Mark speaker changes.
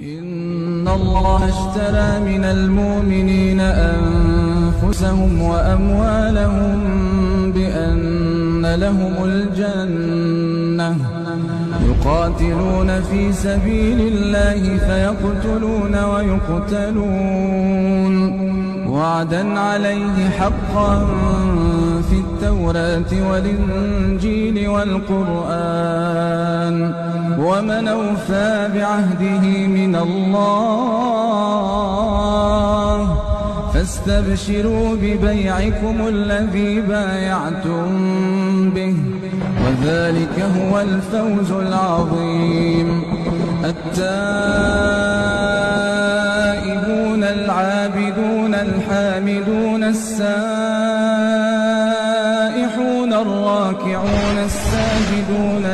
Speaker 1: إن الله اشترى من المؤمنين أنفسهم وأموالهم بأن لهم الجنة يقاتلون في سبيل الله فيقتلون ويقتلون وعدا عليه حقا في التوراة والإنجيل والقرآن ومن أوفى بعهده من الله فاستبشروا ببيعكم الذي بايعتم به وذلك هو الفوز العظيم. التائبون العابدون الحامدون السائحون الراكعون الساجدون